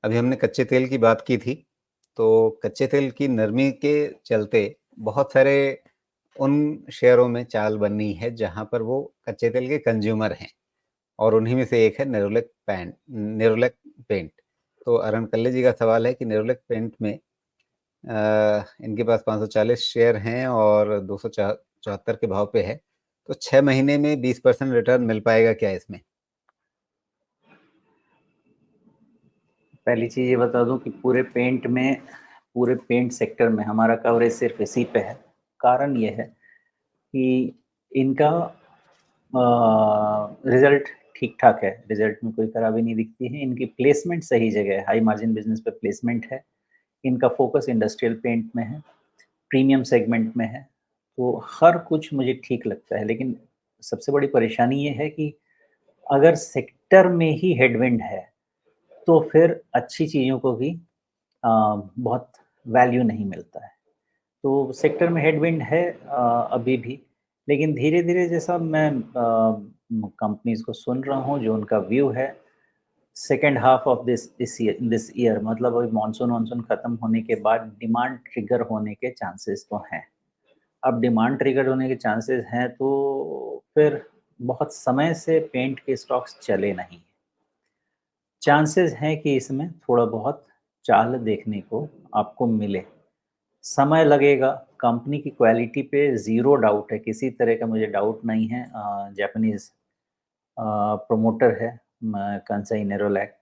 अभी हमने कच्चे तेल की बात की थी, तो कच्चे तेल की नरमी के चलते बहुत सारे उन शेयरों में चाल बनी है जहाँ पर वो कच्चे तेल के कंज्यूमर हैं और उन्हीं में से एक है नेरोलैक पेंट। तो अरुण कल्ले जी का सवाल है कि नेरोलैक पेंट में इनके पास 540 शेयर हैं और 274 के भाव पे है, तो 6 महीने में 20% रिटर्न मिल पाएगा क्या इसमें? पहली चीज़ ये बता दूं कि पूरे पेंट सेक्टर में हमारा कवरेज सिर्फ इसी पे है। कारण ये है कि इनका रिजल्ट ठीक ठाक है, रिजल्ट में कोई खराबी नहीं दिखती है। इनकी प्लेसमेंट सही जगह है, हाई मार्जिन बिजनेस पे प्लेसमेंट है। इनका फोकस इंडस्ट्रियल पेंट में है, प्रीमियम सेगमेंट में है, तो हर कुछ मुझे ठीक लगता है। लेकिन सबसे बड़ी परेशानी ये है कि अगर सेक्टर में ही हेडविंड है तो फिर अच्छी चीज़ों को भी बहुत वैल्यू नहीं मिलता है। तो सेक्टर में हेडविंड है अभी भी, लेकिन धीरे-धीरे जैसा मैं कंपनीज़ को सुन रहा हूँ, जो उनका व्यू है, second half of this year मतलब अभी मानसून खत्म होने के बाद डिमांड ट्रिगर होने के चांसेस तो हैं। अब डिमांड ट्रिगर होने के चांसेस हैं तो फिर बहुत समय से पेंट के स्टॉक्स चले नहीं। चांसेस हैं कि इसमें थोड़ा बहुत चाल देखने को आपको मिले। समय लगेगा, कंपनी की क्वालिटी पे ज़ीरो डाउट है, किसी तरह का मुझे डाउट नहीं है। जापानीज़ प्रोमोटर है कांसाई नेरोलैक।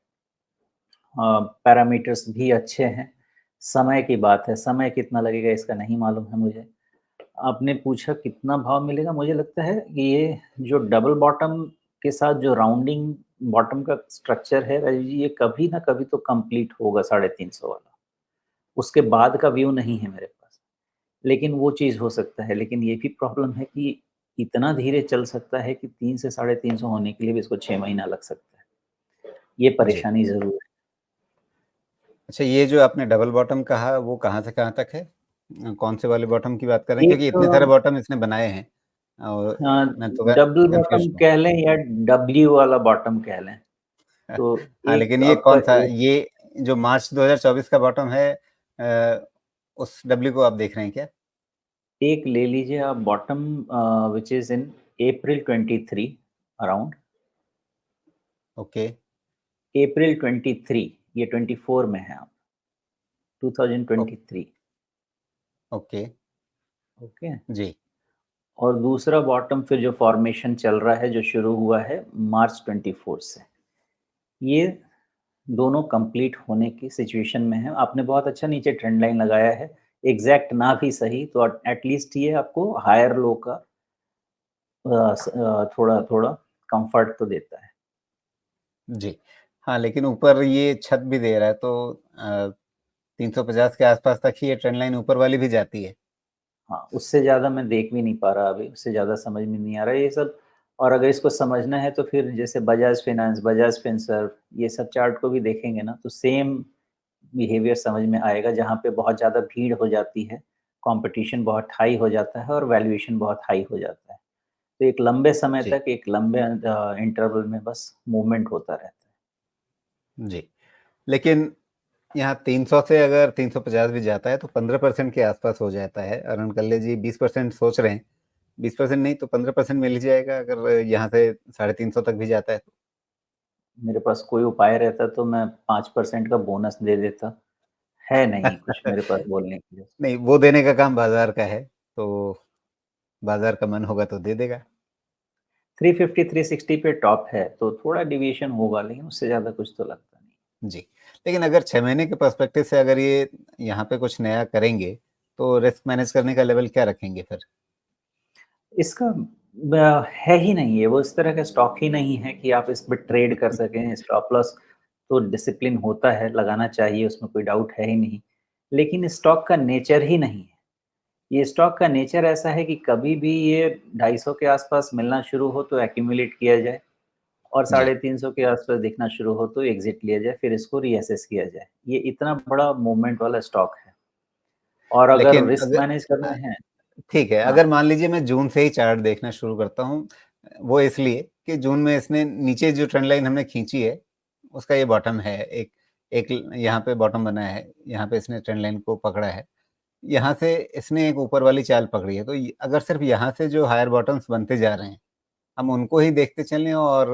पैरामीटर्स भी अच्छे हैं। समय की बात है, समय कितना लगेगा इसका नहीं मालूम है मुझे। आपने पूछा कितना भाव मिलेगा, मुझे लगता है कि ये जो डबल बॉटम के साथ जो राउंडिंग बॉटम का स्ट्रक्चर है राजीव जी, ये कभी ना कभी तो कंप्लीट होगा 350 वाला। उसके बाद का व्यू नहीं है मेरे पास, लेकिन वो चीज़ हो सकता है। लेकिन ये भी प्रॉब्लम है कि इतना धीरे चल सकता है कि 3 से 350 होने के लिए भी इसको 6 महीना लग सकता है। ये जी। परेशानी ज़रूर है। अच्छा, ये जो आपने डबल बॉटम कहा वो कहाँ से कहाँ तक है? कौन से वाले बॉटम की बात कर रहे हैं? क्योंकि एक इतने सारे बॉटम इसने बनाए हैं और मैं तो डबल कन्फ्यूज़ बॉटम हूँ। कह लें या डब्ल्यू वाला बॉटम कह लें, तो हाँ, एक लेकिन ये आपका कौन-सा ये जो मार्च 2024 का बॉटम है उस डब्ल्यू को आप देख रहे हैं क्या? एक ले लीजिए आप bottom which is in April 23 around okay, April 23, ये 24 में है आप ओ 2023। Okay, okay. जी, और दूसरा बॉटम फिर जो फॉर्मेशन चल रहा है, जो शुरू हुआ है मार्च 24 से, ये दोनों कंप्लीट होने की सिचुएशन में है। आपने बहुत अच्छा नीचे ट्रेंड लाइन लगाया है, एग्जैक्ट ना भी सही तो एटलीस्ट ये आपको हायर लो का थोड़ा थोड़ा कंफर्ट तो देता है। जी। हाँ, लेकिन ऊपर ये छत भी दे रहा है तो 350 के आस-पास तक ही ये ट्रेंड लाइन ऊपर वाली भी जाती है। हाँ, उससे ज़्यादा मैं देख भी नहीं पा रहा अभी, उससे ज़्यादा समझ में नहीं आ रहा है ये सब। और अगर इसको समझना है तो फिर जैसे बजाज फाइनेंस, बजाज फिनसर्व, ये सब चार्ट को भी देखेंगे ना तो सेम बिहेवियर समझ में आएगा, जहाँ पे बहुत ज़्यादा भीड़ हो जाती है, कॉम्पिटिशन बहुत हाई हो जाता है और वैल्यूएशन बहुत हाई हो जाता है। तो एक लंबे समय जी, तक एक लंबे इंटरवल में बस मूवमेंट होता रहता है। जी। लेकिन यहाँ 300 से अगर 350 भी जाता है तो 15% के आसपास हो जाता है। अरुण कल्ले जी 20% सोच रहे हैं। 20% नहीं तो 15% मिल ही जाएगा अगर यहाँ से 350 तक भी जाता है तो। मेरे पास कोई उपाय रहता तो मैं 5% का बोनस दे देता। है नहीं कुछ मेरे पास बोलने के लिए। नहीं, वो देने का काम बाज़ार का है, तो बाज़ार का मन होगा तो दे देगा। 350 360 पे टॉप है, तो थोड़ा डेविएशन होगा, लेकिन उससे ज़्यादा कुछ तो लगता नहीं। जी। लेकिन अगर 6 महीने के पर्सपेक्टिव से अगर ये यहाँ पे कुछ नया करेंगे, तो रिस्क मैनेज करने का लेवल क्या रखेंगे फिर? इसका है ही नहीं है, वो इस तरह का स्टॉक ही नहीं है कि आप इस पे ट्रेड कर सकें। स्टॉप लॉस तो डिसिप्लिन होता है, लगाना चाहिए, उसमें कोई डाउट है ही नहीं। लेकिन स्टॉक का नेचर ही नहीं है। ये स्टॉक का नेचर ऐसा है कि कभी भी ये 250 के आसपास मिलना शुरू हो तो एक्यूमुलेट किया जाए और जी। 350 के आसपास दिखना शुरू हो तो एग्ज़िट लिया जाए, फिर इसको रीअसेस किया जाए। ये इतना बड़ा मूवमेंट वाला स्टॉक है और अगर लेकिन रिस्क मैनेज अ, करने हैं। ठीक है, हाँ, अगर मान लीजिए मैं जून से ही चार्ट देखना शुरू करता हूँ, वो इसलिए कि जून में इसने नीचे जो ट्रेंड लाइन हमने खींची है, उसका ये बॉटम है एक एक यहाँ पे बॉटम बना है, यहाँ पे इसने ट्रेंड लाइन को पकड़ा है, यहाँ से इसने एक ऊपर वाली चाल पकड़ी है, तो अगर सिर्फ यहाँ से जो हायर बॉटम्स बनते जा रहे हैं, हम उनको ही देखते चलें और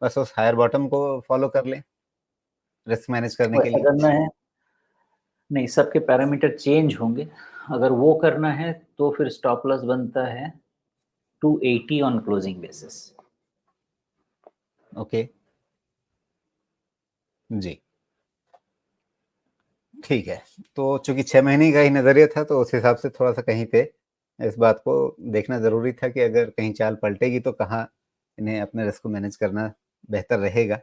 बस उस हायर बॉटम को फॉलो कर लें रिस्क मैनेज करने तो के ऐसा लिए। करना है, नहीं सबके पैरामीटर चेंज होंगे। अगर वो करना है तो फिर स्टॉप लॉस बनता है 280 ऑन क्लोजिंग बेसिस। ओके जी, ठीक है। तो चूंकि 6 महीने का ही नजरिया था, तो उस हिसाब से थोड़ा सा कहीं पे इस बात को देखना जरूरी था कि अगर कहीं चाल पलटेगी तो कहाँ इन्हें अपने रिस्क को मैनेज करना बेहतर रहेगा।